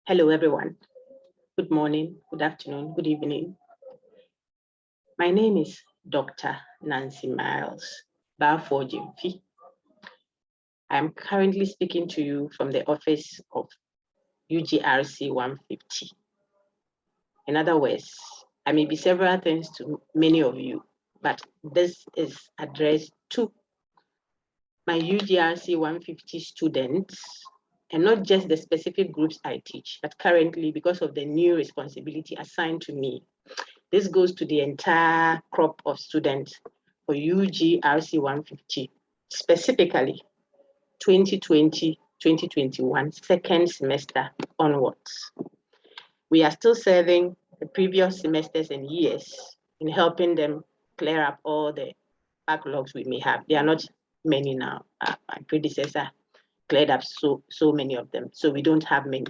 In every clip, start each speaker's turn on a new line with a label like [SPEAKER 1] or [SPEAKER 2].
[SPEAKER 1] Hello, everyone. Good morning, good afternoon, good evening. My name is Dr. Nancy Miles Bafo-Jimfi. I'm currently speaking to you from the office of Ugrc 150. In other words, I may be several things to many of you, but this is addressed to my Ugrc 150 students, and not just the specific groups I teach, but currently, because of the new responsibility assigned to me, this goes to the entire crop of students for Ugrc 150, specifically 2020-2021 second semester onwards. We are still serving the previous semesters and years in helping them clear up all the backlogs we may have. There are not many now. My predecessor cleared up so many of them, so we don't have many.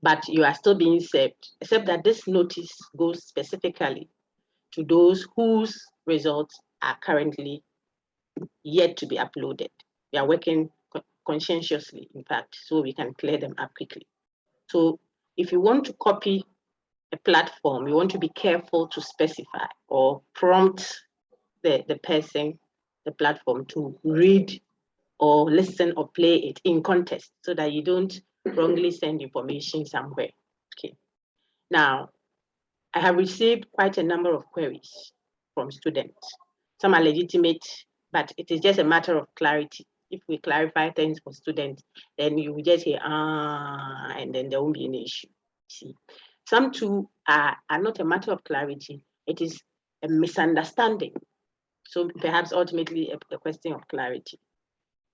[SPEAKER 1] But you are still being served, except that this notice goes specifically to those whose results are currently yet to be uploaded. We are working conscientiously, in fact, so we can clear them up quickly. So if you want to copy a platform, you want to be careful to specify or prompt the person, the platform, to read or listen or play it in context so that you don't wrongly send information somewhere. Okay. Now, I have received quite a number of queries from students. Some are legitimate, but it is just a matter of clarity. If we clarify things for students, then you will just hear, and then there won't be any issue. See, some too are not a matter of clarity. It is a misunderstanding. So perhaps ultimately a question of clarity.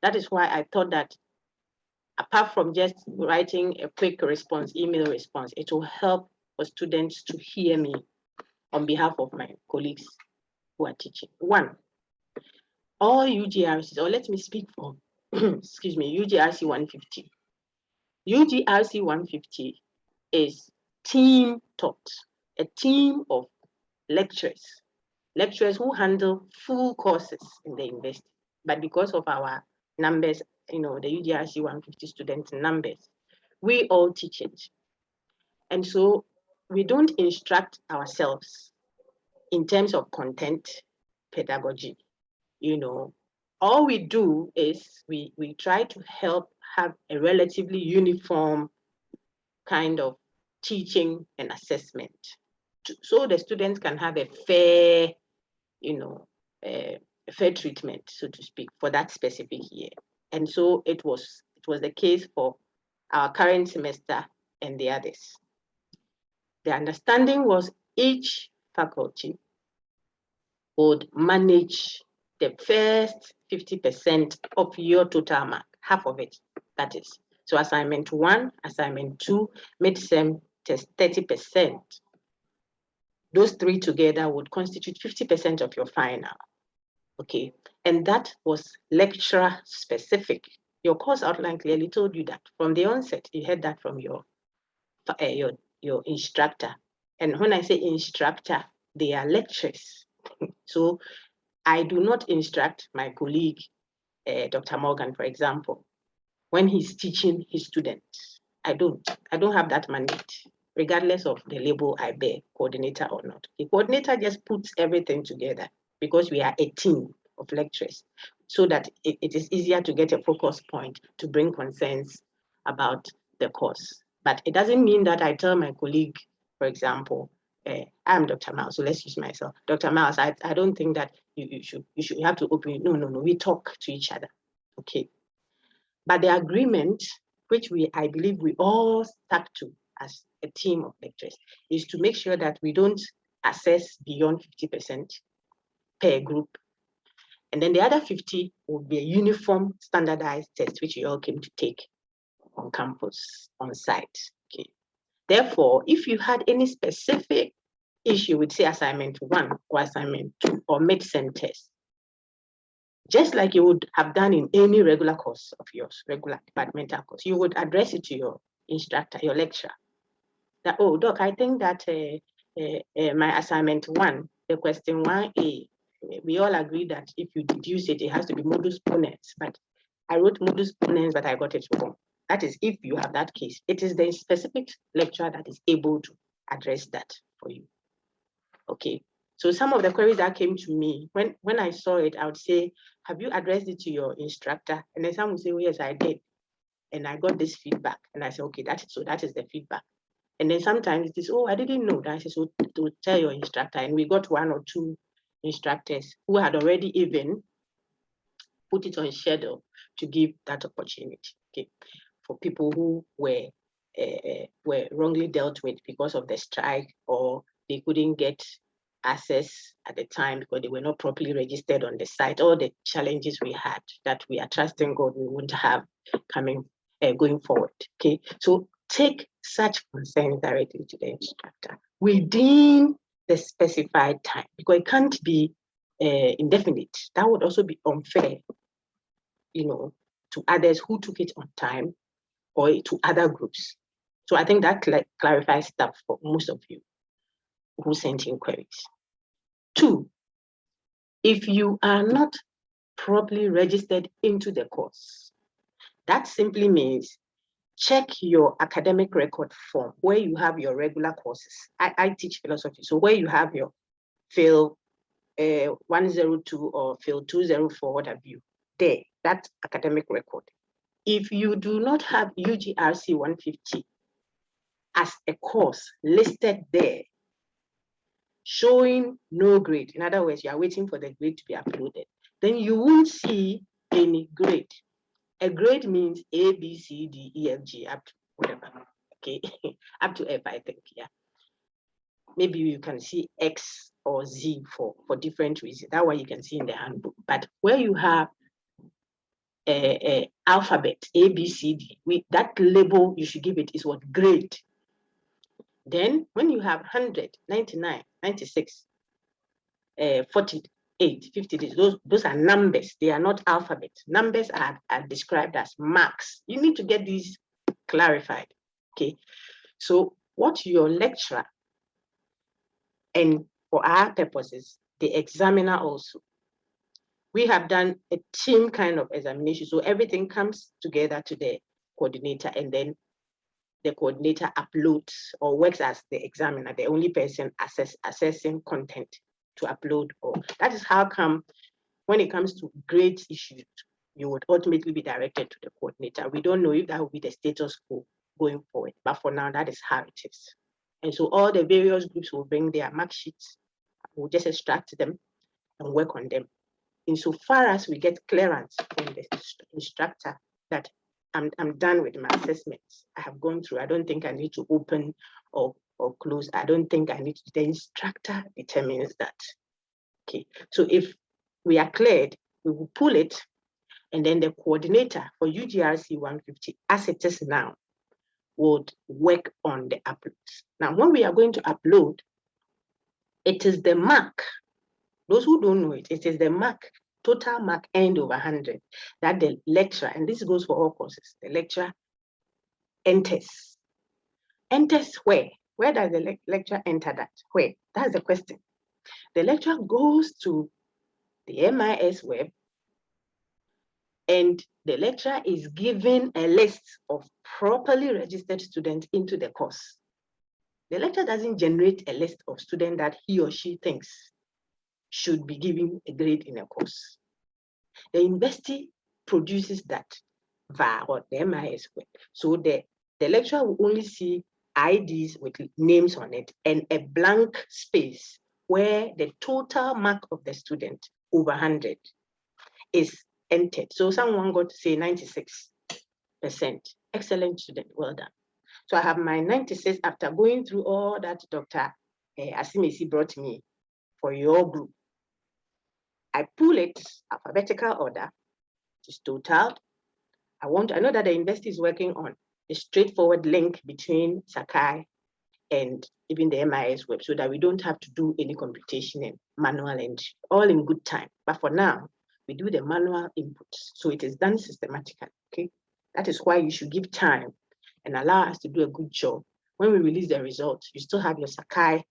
[SPEAKER 1] That is why I thought that apart from just writing a quick response, email response, it will help for students to hear me on behalf of my colleagues who are teaching. One, all UGRCs, or let me speak for, excuse me, UGRC 150. UGRC 150 is team taught, a team of lecturers who handle full courses in the university. But because of our numbers, the UGRC 150 students numbers, we all teach it. And so we don't instruct ourselves in terms of content pedagogy. All we do is we try to help have a relatively uniform kind of teaching and assessment, so the students can have a fair, fair treatment, so to speak, for that specific year. And so it was the case for our current semester and the others. The understanding was each faculty would manage the first 50% of your total mark, half of it, that is. So assignment 1, assignment 2, mid-sem test 30%. Those three together would constitute 50% of your final. Okay, and that was lecturer specific. Your course outline clearly told you that from the onset. You heard that from your instructor. And when I say instructor, they are lecturers. So I do not instruct my colleague, Dr. Morgan, for example, when he's teaching his students. I don't have that mandate, regardless of the label I bear, coordinator or not. The coordinator just puts everything together because we are a team of lecturers, so that it is easier to get a focus point to bring concerns about the course. But it doesn't mean that I tell my colleague, for example, I'm Dr. Miles, so let's use myself. Dr. Miles, I don't think that you should have to open. No. We talk to each other. Okay. But the agreement, which I believe we all stuck to as a team of lecturers, is to make sure that we don't assess beyond 50% per group. And then the other 50 will be a uniform standardized test, which you all came to take on campus, on site. Okay. Therefore, if you had any specific issue with, say, assignment 1 or assignment 2 or mid-sem test, just like you would have done in any regular course of yours, regular departmental course, you would address it to your instructor, your lecturer. That, oh, Doc, I think that my assignment 1, the question 1A, we all agree that if you deduce it, it has to be modus ponens. But I wrote modus ponens, but I got it wrong. That is, if you have that case, it is the specific lecturer that is able to address that for you. Okay. So some of the queries that came to me, when I saw it, I would say, have you addressed it to your instructor? And then some would say, oh, yes, I did. And I got this feedback. And I said, okay, that is the feedback. And then sometimes it is, oh, I didn't know that. I said, so to tell your instructor. And we got 1 or 2 instructors who had already even put it on schedule to give that opportunity, okay, for people who were wrongly dealt with because of the strike, or they couldn't get access at the time because they were not properly registered on the site. All the challenges we had that we are trusting God we won't have going forward. Okay, so take such concerns directly to the instructor within the specified time, because it can't be indefinite. That would also be unfair, to others who took it on time, or to other groups. So I think that clarifies stuff for most of you who sent inquiries. 2, if you are not properly registered into the course, that simply means check your academic record form where you have your regular courses. I teach philosophy, so where you have your Phil 102 or Phil 204, what have you, there, that academic record. If you do not have UGRC 150 as a course listed there, showing no grade, in other words, you are waiting for the grade to be uploaded, then you won't see any grade. A grade means A, B, C, D, E, F, G, up to whatever, okay, up to F, I think, yeah. Maybe you can see X or Z for different reasons. That one you can see in the handbook. But where you have alphabet, A, B, C, D, that label you should give it is what? Grade. Then when you have 100, 99, 96, 48, 50, those are numbers. They are not alphabet. Numbers are described as marks. You need to get these clarified. Okay. So what your lecturer, and for our purposes, the examiner also, we have done a team kind of examination. So everything comes together to the coordinator, and then the coordinator uploads or works as the examiner, the only person assessing content to upload. Or that is how come when it comes to grades issues, you would ultimately be directed to the coordinator. We don't know if that will be the status quo going forward, but for now, that is how it is. And so all the various groups will bring their mark sheets. We'll just extract them and work on them. Insofar as we get clearance from the instructor that I'm done with my assessments, I have gone through, I don't think I need to open or close. I don't think I need to, the instructor determines that. Okay, so if we are cleared, we will pull it, and then the coordinator for UGRC 150, as it is now, would work on the uploads. Now, when we are going to upload, it is the mark. Those who don't know it, it is the mark, total mark end over 100, that the lecturer, and this goes for all courses, the lecturer enters. Enters where? Where does the lecturer enter that? Where? That's the question. The lecturer goes to the MIS web, and the lecturer is given a list of properly registered students into the course. The lecturer doesn't generate a list of students that he or she thinks should be given a grade in a course. The university produces that via the MIS web. So the lecturer will only see IDs with names on it and a blank space where the total mark of the student over 100 is entered. So someone got to say 96%. Excellent student, well done. So I have my 96 after going through all that Dr. Asimesi brought me for your group. I pull it alphabetical order, it's totaled. I know that the university is working on a straightforward link between Sakai and even the MIS web, so that we don't have to do any computation and manual entry, all in good time. But for now, we do the manual inputs, so it is done systematically, okay? That is why you should give time and allow us to do a good job. When we release the results, you still have your Sakai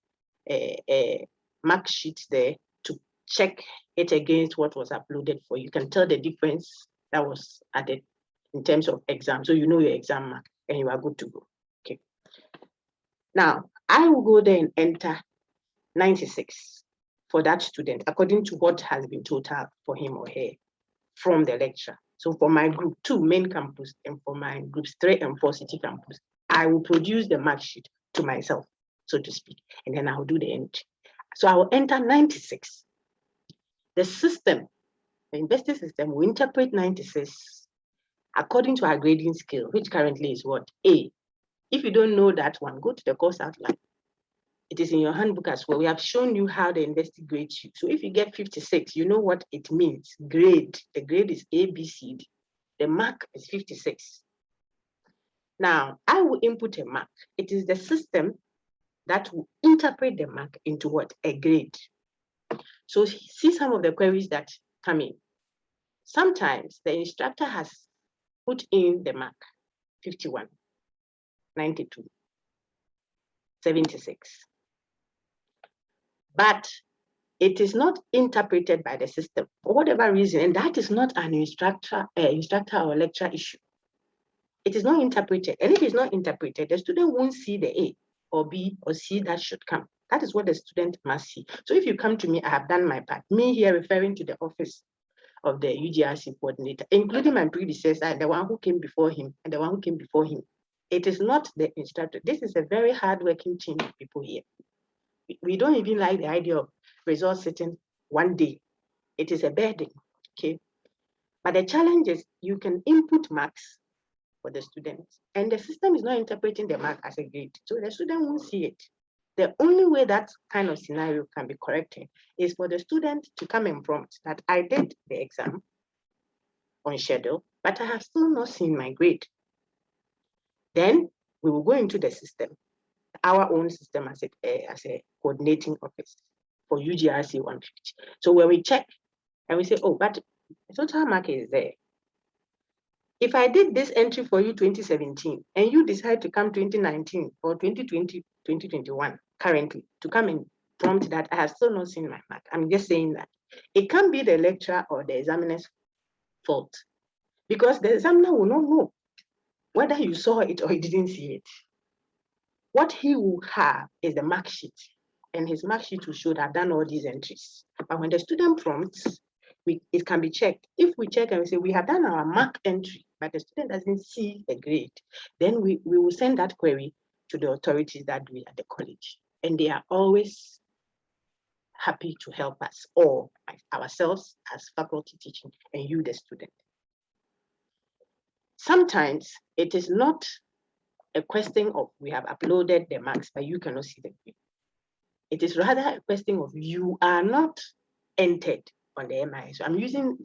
[SPEAKER 1] mark sheet there to check it against what was uploaded for you. You can tell the difference that was added in terms of exam. So you know your exam mark and you are good to go. Okay. Now, I will go there and enter 96 for that student, according to what has been total for him or her from the lecturer. So for my group 2 main campus and for my groups 3 and 4 city campus, I will produce the mark sheet to myself, so to speak, and then I will do the entry. So I will enter 96. The system, the university system, will interpret 96 according to our grading scale, which currently is what? A. If you don't know that one, go to the course outline. It is in your handbook as well. We have shown you how the university grades you. So if you get 56, you know what it means. Grade. The grade is A, B, C, D. The mark is 56. Now, I will input a mark. It is the system that will interpret the mark into what? A grade. So see some of the queries that come in. Sometimes the instructor has put in the mark 51, 92, 76. But it is not interpreted by the system for whatever reason, and that is not an instructor or lecturer issue. It is not interpreted, and if it's not interpreted, the student won't see the A or B or C that should come. That is what the student must see. So if you come to me, I have done my part. Me here referring to the office of the UGRC coordinator, including my predecessor, the one who came before him, and the one who came before him. It is not the instructor. This is a very hardworking team of people here. We don't even like the idea of results sitting one day. It is a burden, okay? But the challenge is you can input marks for the students, and the system is not interpreting the mark as a grade, so the student won't see it. The only way that kind of scenario can be corrected is for the student to come and prompt that I did the exam on schedule, but I have still not seen my grade. Then we will go into the system, our own system as a coordinating office for UGRC 150. So when we check and we say, oh, but the total mark is there. If I did this entry for you 2017 and you decide to come 2019 or 2020, 2021 currently to come and prompt that I have still not seen my mark, I'm just saying that it can't be the lecturer or the examiner's fault, because the examiner will not know whether you saw it or you didn't see it. What he will have is the mark sheet, and his mark sheet will show that I've done all these entries. But when the student prompts, it can be checked. If we check and we say we have done our mark entry, but the student doesn't see the grade, then we will send that query to the authorities that do it at the college. And they are always happy to help us, or ourselves as faculty teaching, and you, the student. Sometimes it is not a question of we have uploaded the marks, but you cannot see the grade. It is rather a question of you are not entered on the MIS. So I'm using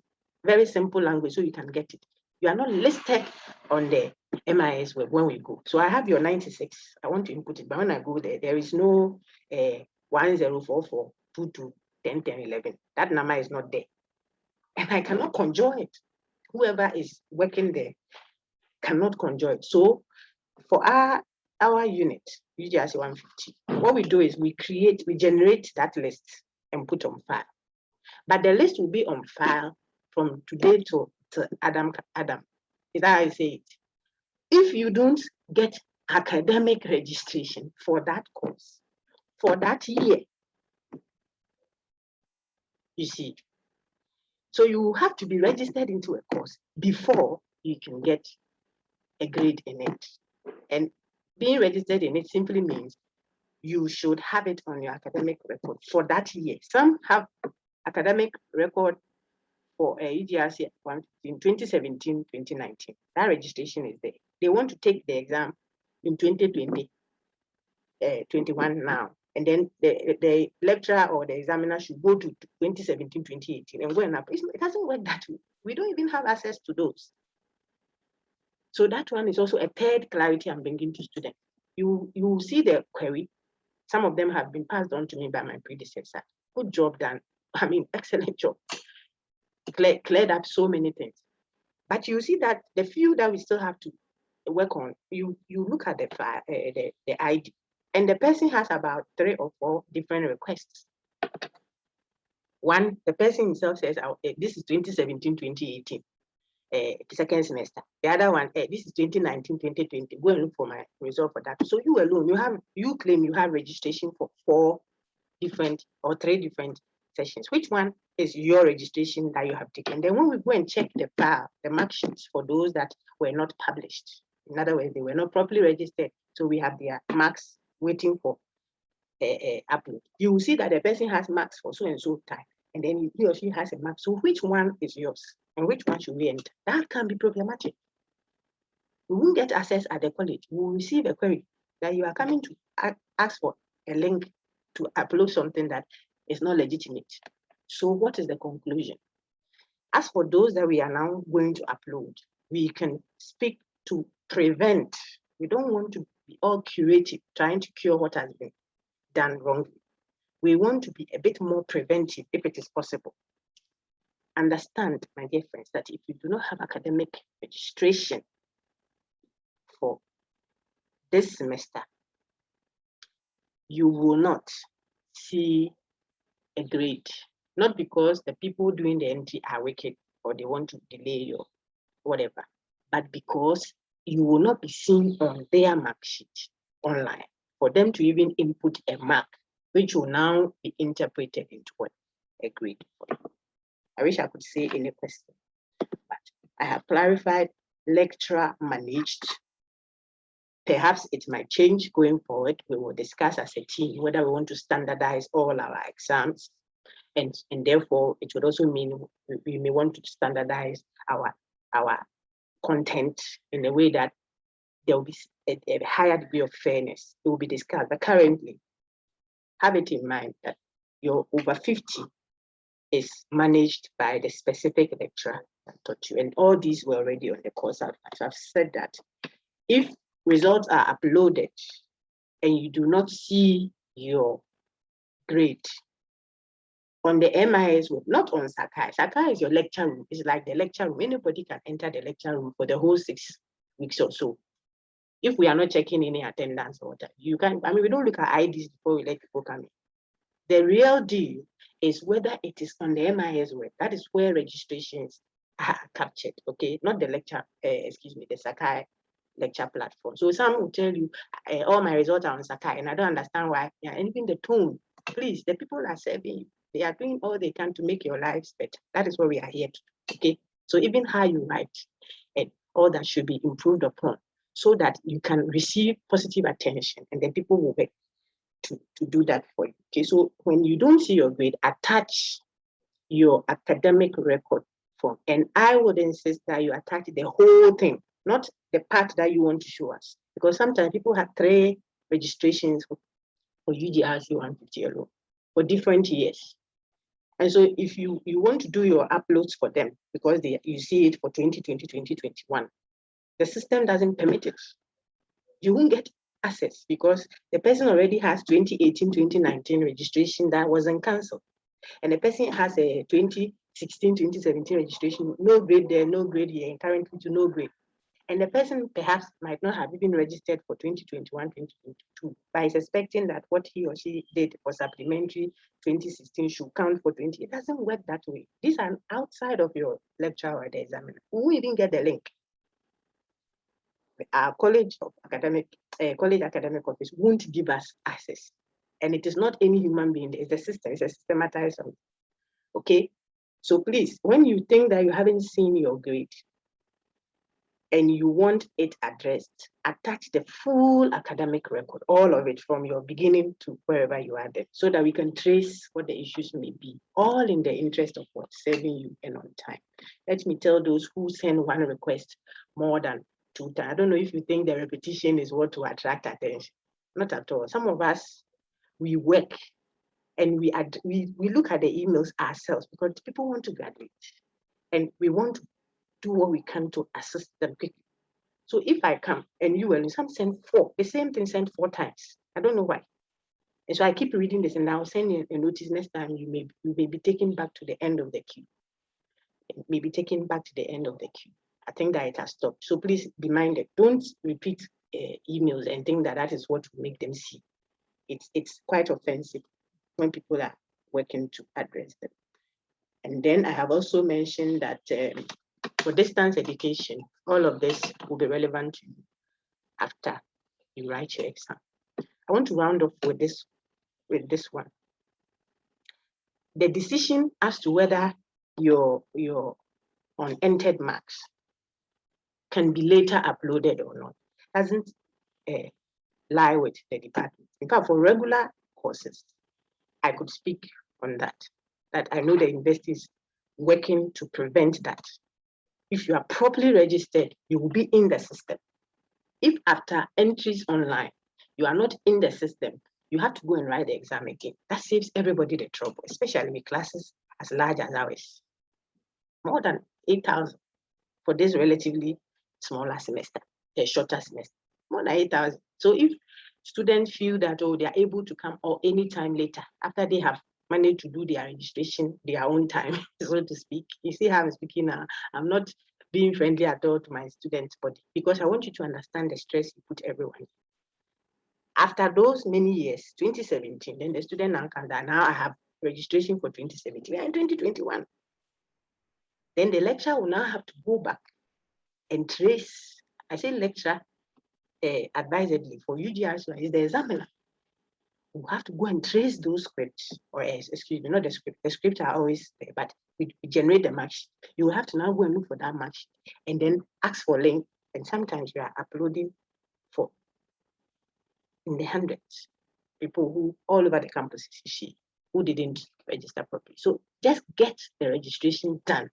[SPEAKER 1] very simple language so you can get it. You are not listed on the MIS web when we go. So I have your 96. I want to input it, but when I go there, there is no 1044 22 10 10 11. That number is not there, and I cannot conjure it. Whoever is working there cannot conjure it. So for our unit, UGRC 150, what we do is we generate that list and put on file. But the list will be on file from today to Adam. Is that how I say it? If you don't get academic registration for that course, for that year, you see, so you have to be registered into a course before you can get a grade in it. And being registered in it simply means you should have it on your academic record for that year. Some have academic record for UGRC in 2017, 2019. That registration is there. They want to take the exam in 2020, 21 now. And then the lecturer or the examiner should go to 2017, 2018 and go and apply. It doesn't work that way. We don't even have access to those. So that one is also a third clarity I'm bringing to students. You will see the query. Some of them have been passed on to me by my predecessor. Good job done. I mean, excellent job. Cleared up so many things. But you see that the few that we still have to work on, you look at the ID, and the person has about 3 or 4 different requests. One, the person himself says, this is 2017, 2018. second semester. The other one, this is 2019, 2020. Go and look for my result for that. So you alone, you claim you have registration for 4 different or 3 different sessions. Which one is your registration that you have taken? Then when we go and check the file, the mark sheets for those that were not published, in other words, they were not properly registered, so we have their marks waiting for upload. You will see that the person has marks for so and so time, and then he or she has a mark. So which one is yours, and which one should we enter? That can be problematic. We won't get access at the college. We will receive a query that you are coming to ask for a link to upload something that is not legitimate. So what is the conclusion? As for those that we are now going to upload, we can speak to prevent. We don't want to be all curative, trying to cure what has been done wrongly. We want to be a bit more preventive if it is possible. Understand, my dear friends, that if you do not have academic registration for this semester, you will not see a grade. Not because the people doing the entry are wicked or they want to delay your whatever, but because you will not be seen on their mark sheet online for them to even input a mark, which will now be interpreted into what? A grade. I wish I could say any question, but I have clarified lecturer managed. Perhaps it might change going forward. We will discuss as a team whether we want to standardize all our exams, and therefore it would also mean we may want to standardize our content in a way that there will be a higher degree of fairness. It will be discussed. But currently, have it in mind that your over 50 is managed by the specific lecturer that taught you. And all these were already on the course outline. So I've said that if results are uploaded and you do not see your grade on the MIS web, not on Sakai. Sakai is your lecture room. It's like the lecture room. Anybody can enter the lecture room for the whole 6 weeks or so. If we are not checking any attendance or whatever, you can, I mean, we don't look at IDs before we let people come in. The real deal is whether it is on the MIS web. That is where registrations are captured, okay? Not the lecture, the Sakai lecture platform. So some will tell you, all my results are on Sakai, and I don't understand why. Yeah, and even the tone, please, the people are serving you. They are doing all they can to make your lives better. That is what we are here to do, okay? So even how you write and all that should be improved upon so that you can receive positive attention, and then people will work to do that for you, okay? So when you don't see your grade, attach your academic record form. And I would insist that you attach the whole thing, not the part that you want to show us. Because sometimes people have 3 registrations for UGRC 150 alone for different years. And so if you want to do your uploads for them, because you see it for 2020, 2021, the system doesn't permit it. You won't get access because the person already has 2018, 2019 registration that wasn't cancelled. And the person has a 2016, 2017 registration, no grade there, no grade here, and currently to no grade. And the person perhaps might not have even registered for 2021, 2022 by suspecting that what he or she did for supplementary 2016 should count for 20. It doesn't work that way. These are outside of your lecture or the examiner. We won't even get the link. Our college academic office won't give us access. And it is not any human being, it's a system, it's a systematized something. Okay? So please, when you think that you haven't seen your grade and you want it addressed, attach the full academic record, all of it from your beginning to wherever you are there, so that we can trace what the issues may be, all in the interest of what? Serving you and on time. Let me tell those who send one request more than 2 times. I don't know if you think the repetition is what to attract attention. Not at all. Some of us, we work and we look at the emails ourselves because people want to graduate and we want to do what we can to assist them quickly. So if I come and you and some send 4, the same thing sent 4 times. I don't know why. And so I keep reading this and I'll send you a notice next time you may be taken back to the end of the queue. It may be taken back to the end of the queue. I think that it has stopped. So please be minded. Don't repeat emails and think that is what will make them see. It's quite offensive when people are working to address them. And then I have also mentioned that for distance education, all of this will be relevant to you after you write your exam. I want to round off with this one. The decision as to whether your unentered marks can be later uploaded or not doesn't lie with the department. In fact, for regular courses, I could speak on that I know the university is working to prevent that. If you are properly registered, you will be in the system. If after entries online, you are not in the system, you have to go and write the exam again. That saves everybody the trouble, especially with classes as large as ours. More than 8,000 for this relatively smaller semester, a shorter semester, more than 8,000. So if students feel that, oh, they are able to come or anytime later, after they have managed to do their registration, their own time, so to speak. You see how I'm speaking now? I'm not being friendly at all to my students, but because I want you to understand the stress you put everyone. After those many years, 2017, then the student now comes down. Now I have registration for 2017 and 2021. Then the lecturer will now have to go back and trace. I say lecturer advisedly for UGRC is the examiner. You have to go and trace those scripts, or excuse me, not the script. The scripts are always there, but we generate the mark sheet. You will have to now go and look for that mark sheet and then ask for link. And sometimes you are uploading for in the hundreds people who all over the campus who didn't register properly. So just get the registration done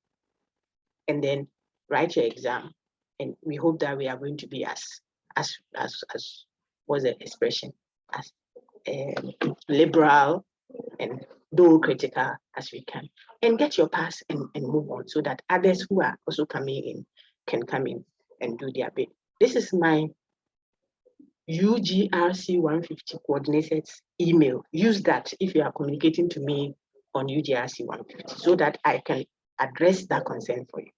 [SPEAKER 1] and then write your exam. And we hope that we are going to be as was the expression, as liberal and though critical as we can, and get your pass and move on, so that others who are also coming in can come in and do their bit. This is my UGRC 150 coordinated email. Use that if you are communicating to me on UGRC 150, so that I can address that concern for you.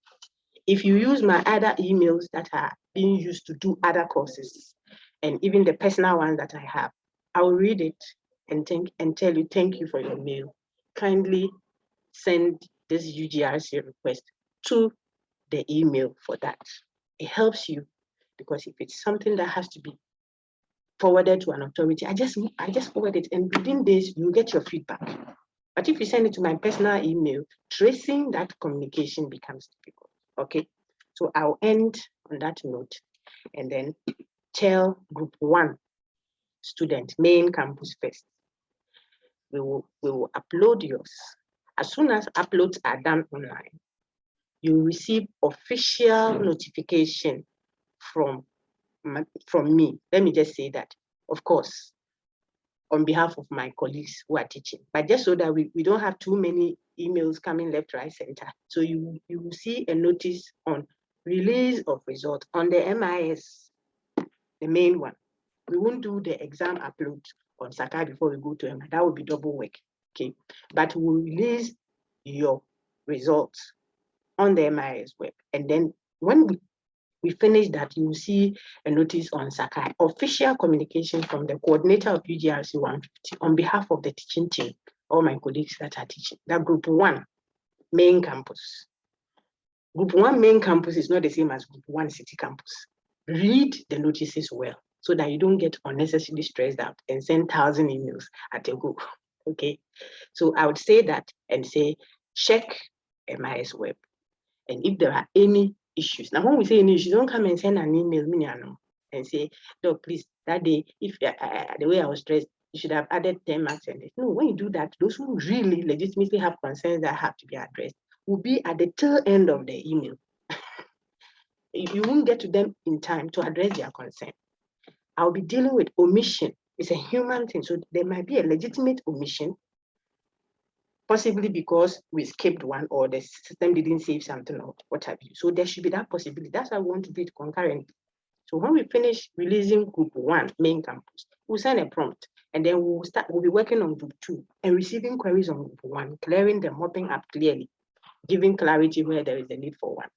[SPEAKER 1] If you use my other emails that are being used to do other courses, and even the personal ones that I have, I will read it and tell you thank you for your mail. Kindly send this UGRC request to the email for that. It helps you, because if it's something that has to be forwarded to an authority, I just forward it, and within days you get your feedback. But if you send it to my personal email, tracing that communication becomes difficult. Okay, so I'll end on that note, and then tell group 1 student, main campus first. We will upload yours. As soon as uploads are done online, you will receive official notification from me. Let me just say that, of course, on behalf of my colleagues who are teaching, but just so that we don't have too many emails coming left, right, center. So you will see a notice on release of result on the MIS, the main one. We won't do the exam upload on Sakai before we go to MI. That would be double work, okay? But we'll release your results on the MIS web. And then when we finish that, you will see a notice on Sakai, official communication from the coordinator of UGRC 150 on behalf of the teaching team, all my colleagues that are teaching, that group 1 main campus. Group 1 main campus is not the same as group 1 city campus. Read the notices well, so that you don't get unnecessarily stressed out and send 1,000 emails at a go, okay? So I would say that and say, check MIS web. And if there are any issues, now when we say any issues, don't come and send an email and say, no, please, that day, if the way I was stressed, you should have added 10 marks. And no, when you do that, those who really legitimately have concerns that have to be addressed will be at the tail end of the email. You won't get to them in time to address their concern. I'll be dealing with omission. It's a human thing, so there might be a legitimate omission, possibly because we skipped one or the system didn't save something or what have you. So there should be that possibility. That's why we want to do it concurrently. So when we finish releasing group 1 main campus, we'll send a prompt, and then we'll be working on group 2 and receiving queries on group 1, clearing them, mopping up clearly, giving clarity where there is a need for one.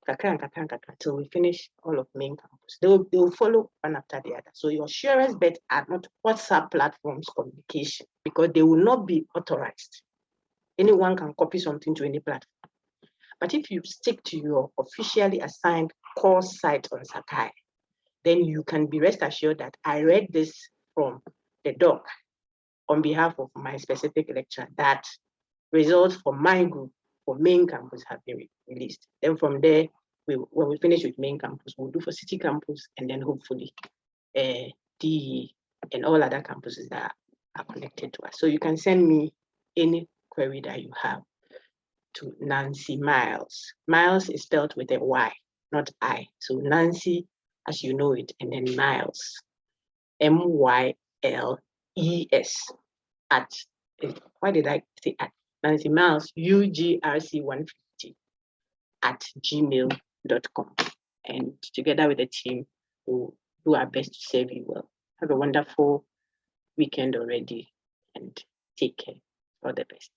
[SPEAKER 1] Until we finish all of main campus. They will follow one after the other. So your surest bet are not WhatsApp platforms communication, because they will not be authorized. Anyone can copy something to any platform. But if you stick to your officially assigned course site on Sakai, then you can be rest assured that I read this from the doc on behalf of my specific lecture, that results for my group for main campus have been released. Then from there, when we finish with main campus, we'll do for city campus, and then hopefully DE and all other campuses that are connected to us. So you can send me any query that you have to Nancy Miles. Miles is spelled with a Y, not I. So Nancy, as you know it, and then Miles, MYLES at, why did I say at? Nancy Miles, UGRC150 at gmail.com. And together with the team, we'll do our best to serve you well. Have a wonderful weekend already and take care. All the best.